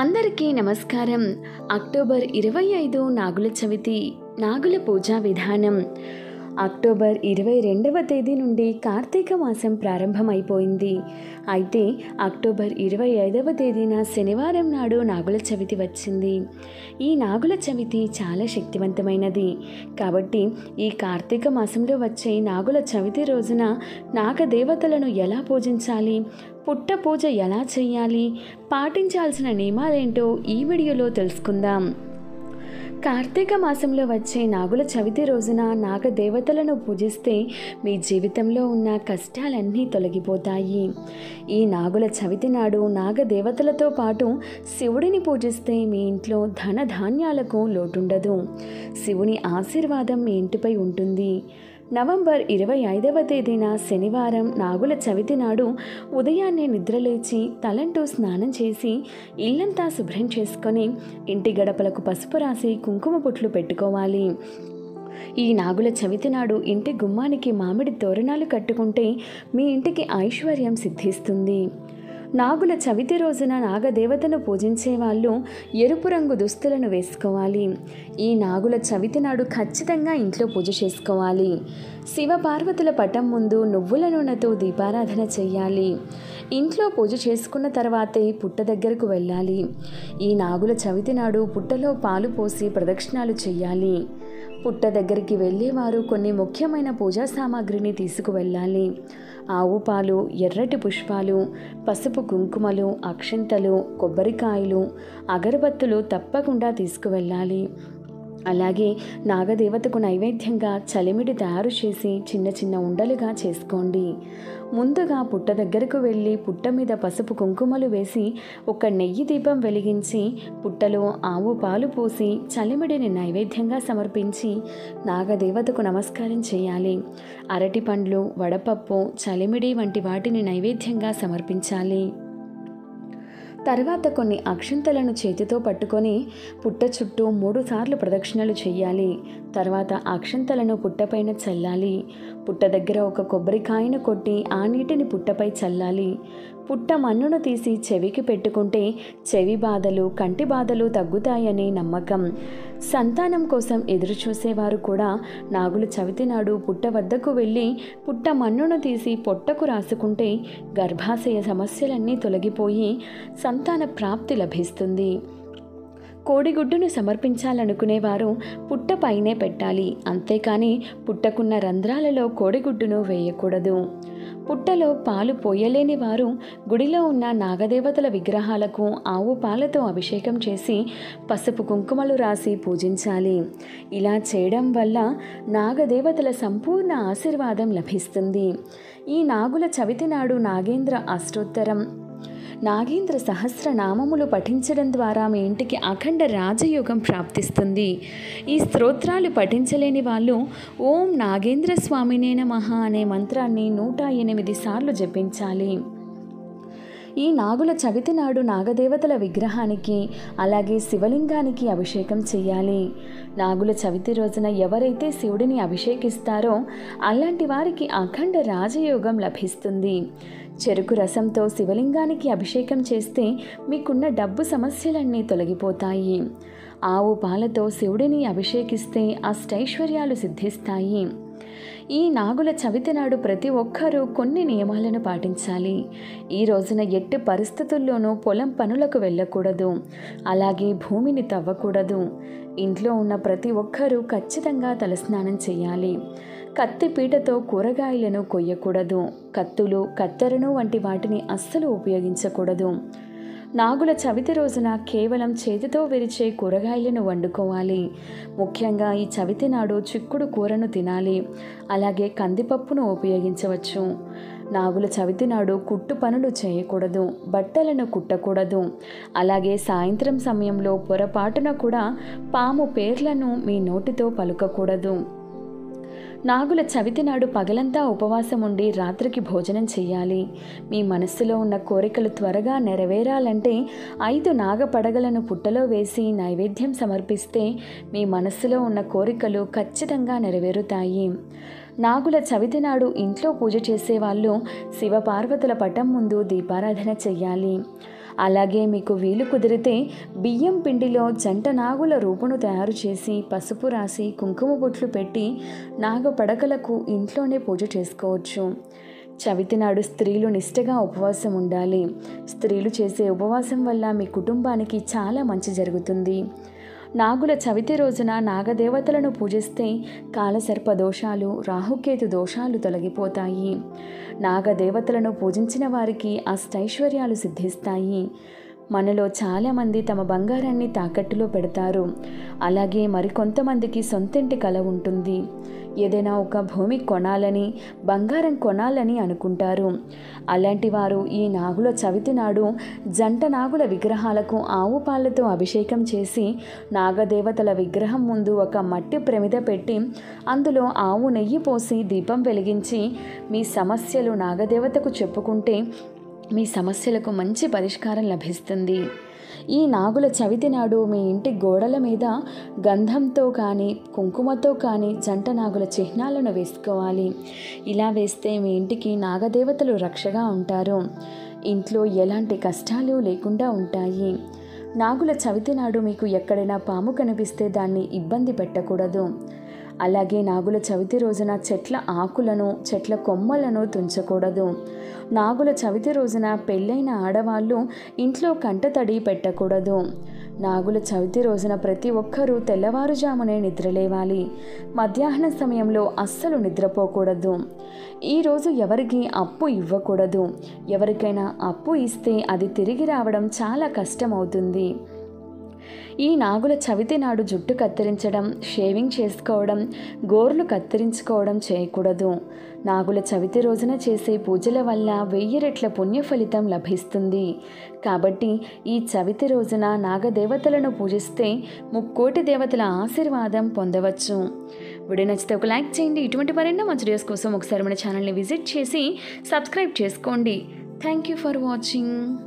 అందరికీ నమస్కారం. అక్టోబర్ 25 నాగుల చవితి. నాగుల పూజా విధానం. అక్టోబర్ 22వ తేదీ నుండి కార్తీక మాసం ప్రారంభమైపోయింది. అయితే అక్టోబర్ 25వ తేదీన శనివారం నాడు నాగుల చవితి వచ్చింది. ఈ నాగుల చవితి చాలా శక్తివంతమైనది. కాబట్టి ఈ కార్తీక మాసంలో వచ్చే నాగుల చవితి రోజున నాగదేవతలను ఎలా పూజించాలి, పుట్ట పూజ ఎలా చేయాలి, పాటించాల్సిన నియమాలేంటో ఈ వీడియోలో తెలుసుకుందాం. కార్తీక మాసంలో వచ్చే నాగుల చవితి రోజున నాగదేవతలను పూజిస్తే మీ జీవితంలో ఉన్న కష్టాలన్నీ తొలగిపోతాయి. ఈ నాగుల చవితి నాడు నాగదేవతలతో పాటు శివుడిని పూజిస్తే మీ ఇంట్లో ధన ధాన్యాలకు లోటుండదు. శివుని ఆశీర్వాదం మీ ఇంటిపై ఉంటుంది. నవంబర్ 25వ తేదీన శనివారం నాగుల చవితి నాడు ఉదయాన్నే నిద్రలేచి తలంటూ స్నానం చేసి ఇల్లంతా శుభ్రం చేసుకొని ఇంటి గడపలకు పసుపు రాసి కుంకుమ బొట్లు పెట్టుకోవాలి. ఈ నాగుల చవితి నాడు ఇంటి గుమ్మానికి మామిడి తోరణాలు కట్టుకుంటే మీ ఇంటికి ఐశ్వర్యం సిద్ధిస్తుంది. నాగుల చవితి రోజున నాగదేవతను పూజించే వాళ్ళు ఎరుపు రంగు దుస్తులను వేసుకోవాలి. ఈ నాగుల చవితి నాడు ఖచ్చితంగా ఇంట్లో పూజ చేసుకోవాలి. శివపార్వతుల పటం ముందు నువ్వుల నూనెతో దీపారాధన చేయాలి. ఇంట్లో పూజ చేసుకున్న తర్వాతే పుట్ట దగ్గరకు వెళ్ళాలి. ఈ నాగుల చవితి నాడు పుట్టలో పాలు పోసి ప్రదక్షిణాలు చేయాలి. పుట్ట దగ్గరికి వెళ్ళేవారు కొన్ని ముఖ్యమైన పూజా సామాగ్రిని తీసుకువెళ్ళాలి. ఆవు పాలు, ఎర్రటి పుష్పాలు, పసుపు కుంకుమలు, అక్షింతలు, కొబ్బరికాయలు, అగరబత్తులు తప్పకుండా తీసుకువెళ్ళాలి. అలాగే నాగదేవతకు నైవేద్యంగా చలిమిడి తయారు చేసి చిన్న చిన్న ఉండలుగా చేసుకోండి. ముందుగా పుట్ట దగ్గరకు వెళ్ళి పుట్ట మీద పసుపు కుంకుమలు వేసి ఒక నెయ్యి దీపం వెలిగించి పుట్టలో ఆవు పాలు పోసి చలిమిడిని నైవేద్యంగా సమర్పించి నాగదేవతకు నమస్కారం చేయాలి. అరటి పండ్లు, వడపప్పు, చలిమిడి వంటి వాటిని నైవేద్యంగా సమర్పించాలి. తర్వాత కొన్ని అక్షింతలను చేతితో పట్టుకొని పుట్ట చుట్టూ 3 సార్లు ప్రదక్షిణలు చేయాలి. తర్వాత అక్షింతలను పుట్టపైన చల్లాలి. పుట్ట దగ్గర ఒక కొబ్బరికాయను కొట్టి ఆ నీటిని పుట్టపై చల్లాలి. పుట్ట మన్నును తీసి చెవికి పెట్టుకుంటే చెవి బాధలు, కంటి బాధలు తగ్గుతాయని నమ్మకం. సంతానం కోసం ఎదురు చూసేవారు కూడా నాగుల చవితి నాడు పుట్ట వద్దకు వెళ్ళి పుట్ట మన్నును తీసి పొట్టకు రాసుకుంటే గర్భాశయ సమస్యలన్నీ తొలగిపోయి సంతాన ప్రాప్తి లభిస్తుంది. కోడిగుడ్డును సమర్పించాలనుకునేవారు పుట్ట పైనే పెట్టాలి. అంతేకాని పుట్టకున్న రంధ్రాలలో కోడిగుడ్డును వేయకూడదు. పుట్టలో పాలు పోయలేని వారు గుడిలో ఉన్న నాగదేవతల విగ్రహాలకు ఆవు పాలతో అభిషేకం చేసి పసుపు కుంకుమలు రాసి పూజించాలి. ఇలా చేయడం వల్ల నాగదేవతల సంపూర్ణ ఆశీర్వాదం లభిస్తుంది. ఈ నాగుల చవితి నాడు నాగేంద్ర అష్టోత్తరం, నాగేంద్ర సహస్రనామములు పఠించడం ద్వారా మీ ఇంటికి అఖండ రాజయోగం ప్రాప్తిస్తుంది. ఈ స్తోత్రాలు పఠించలేని వాళ్ళు ఓం నాగేంద్ర స్వామినే నమః అనే మంత్రాన్ని 108 సార్లు జపించాలి. ఈ నాగుల చవితి నాడు నాగదేవతల విగ్రహానికి అలాగే శివలింగానికి అభిషేకం చేయాలి. నాగుల చవితి రోజున ఎవరైతే శివుడిని అభిషేకిస్తారో అలాంటి వారికి అఖండ రాజయోగం లభిస్తుంది. చెరుకు రసంతో శివలింగానికి అభిషేకం చేస్తే మీకున్న డబ్బు సమస్యలన్నీ తొలగిపోతాయి. ఆవు పాలతో శివుడిని అభిషేకిస్తే అష్టైశ్వర్యాలు సిద్ధిస్తాయి. ఈ నాగుల చవితి నాడు ప్రతి ఒక్కరూ కొన్ని నియమాలను పాటించాలి. ఈ రోజున ఎట్టి పరిస్థితుల్లోనూ పొలం పనులకు వెళ్ళకూడదు. అలాగే భూమిని తవ్వకూడదు. ఇంట్లో ఉన్న ప్రతి ఒక్కరూ ఖచ్చితంగా తలస్నానం చేయాలి. కత్తి పీటతో కూరగాయలను కొయ్యకూడదు. కత్తులు, కత్తెరను వంటి వాటిని అస్సలు ఉపయోగించకూడదు. నాగుల చవితి రోజున కేవలం చేతితో విరిచే కూరగాయలను వండుకోవాలి. ముఖ్యంగా ఈ చవితి నాడు చిక్కుడు కూరను తినాలి. అలాగే కందిపప్పును ఉపయోగించవచ్చు. నాగుల చవితి నాడు కుట్టు పనులు చేయకూడదు. బట్టలను కుట్టకూడదు. అలాగే సాయంత్రం సమయంలో పొరపాటున కూడా పాము పేర్లను మీ నోటితో పలుకకూడదు. నాగుల చవితి నాడు పగలంతా ఉపవాసం ఉండి రాత్రికి భోజనం చేయాలి. మీ మనస్సులో ఉన్న కోరికలు త్వరగా నెరవేరాలంటే 5 నాగపడగలను పుట్టలో వేసి నైవేద్యం సమర్పిస్తే మీ మనస్సులో ఉన్న కోరికలు ఖచ్చితంగా నెరవేరుతాయి. నాగుల చవితి నాడు ఇంట్లో పూజ చేసేవాళ్ళు శివపార్వతుల పటం ముందు దీపారాధన చెయ్యాలి. అలాగే మీకు వీలు కుదిరితే బియ్యం పిండిలో జంట నాగుల రూపును తయారు చేసి పసుపు రాసి కుంకుమ బొట్లు పెట్టి నాగ పడకలకు ఇంట్లోనే పూజ చేసుకోవచ్చు. చవితి నాడు స్త్రీలు నిష్టగా ఉపవాసం ఉండాలి. స్త్రీలు చేసే ఉపవాసం వల్ల మీ కుటుంబానికి చాలా మంచి జరుగుతుంది. నాగుల చవితి రోజున నాగదేవతలను పూజిస్తే కాలసర్ప దోషాలు, రాహుకేతు దోషాలు తొలగిపోతాయి. నాగదేవతలను పూజించిన వారికి అష్టైశ్వర్యాలు సిద్ధిస్తాయి. మనలో చాలామంది తమ బంగారాన్ని తాకట్టులో పెడతారు. అలాగే మరికొంతమందికి సొంతింటి కల ఉంటుంది. ఏదైనా ఒక భూమి కొనాలని, బంగారం కొనాలని అనుకుంటారు. అలాంటి వారు ఈ నాగుల చవితి నాడు జంట నాగుల విగ్రహాలకు ఆవు పాలతో అభిషేకం చేసి నాగదేవతల విగ్రహం ముందు ఒక మట్టి ప్రమిద పెట్టి అందులో ఆవు నెయ్యి పోసి దీపం వెలిగించి మీ సమస్యలు నాగదేవతకు చెప్పుకుంటే మీ సమస్యలకు మంచి పరిష్కారం లభిస్తుంది. ఈ నాగుల చవితి నాడు మీ ఇంటి గోడల మీద గంధంతో కానీ కుంకుమతో కానీ జంట నాగుల చిహ్నాలను వేసుకోవాలి. ఇలా వేస్తే మీ ఇంటికి నాగదేవతలు రక్షగా ఉంటారు. ఇంట్లో ఎలాంటి కష్టాలు లేకుండా ఉంటాయి. నాగుల చవితి నాడు మీకు ఎక్కడైనా పాము కనిపిస్తే దాన్ని ఇబ్బంది పెట్టకూడదు. అలాగే నాగుల చవితి రోజున చెట్ల ఆకులను, చెట్ల కొమ్మలను తుంచకూడదు. నాగుల చవితి రోజున పెళ్ళైన ఆడవాళ్ళు ఇంట్లో కంటతడి పెట్టకూడదు. నాగుల చవితి రోజున ప్రతి ఒక్కరూ తెల్లవారుజామునే నిద్రలేవాలి. మధ్యాహ్న సమయంలో అస్సలు నిద్రపోకూడదు. ఈరోజు ఎవరికి అప్పు ఇవ్వకూడదు. ఎవరికైనా అప్పు ఇస్తే అది తిరిగి రావడం చాలా కష్టమవుతుంది. ఈ నాగుల చవితి నాడు జుట్టు కత్తిరించడం, షేవింగ్ చేసుకోవడం, గోర్లు కత్తిరించుకోవడం చేయకూడదు. నాగుల చవితి రోజున చేసే పూజల వల్ల 1000 రెట్ల పుణ్య ఫలితం లభిస్తుంది. కాబట్టి ఈ చవితి రోజున నాగదేవతలను పూజిస్తే 3,000,000 దేవతల ఆశీర్వాదం పొందవచ్చు. వీడియో నచ్చితే ఒక లైక్ చేయండి. ఇటువంటి మరెన్నో మంచి వీడియోస్ కోసం ఒకసారి మన ఛానల్ని విజిట్ చేసి సబ్స్క్రైబ్ చేసుకోండి. Thank you for watching.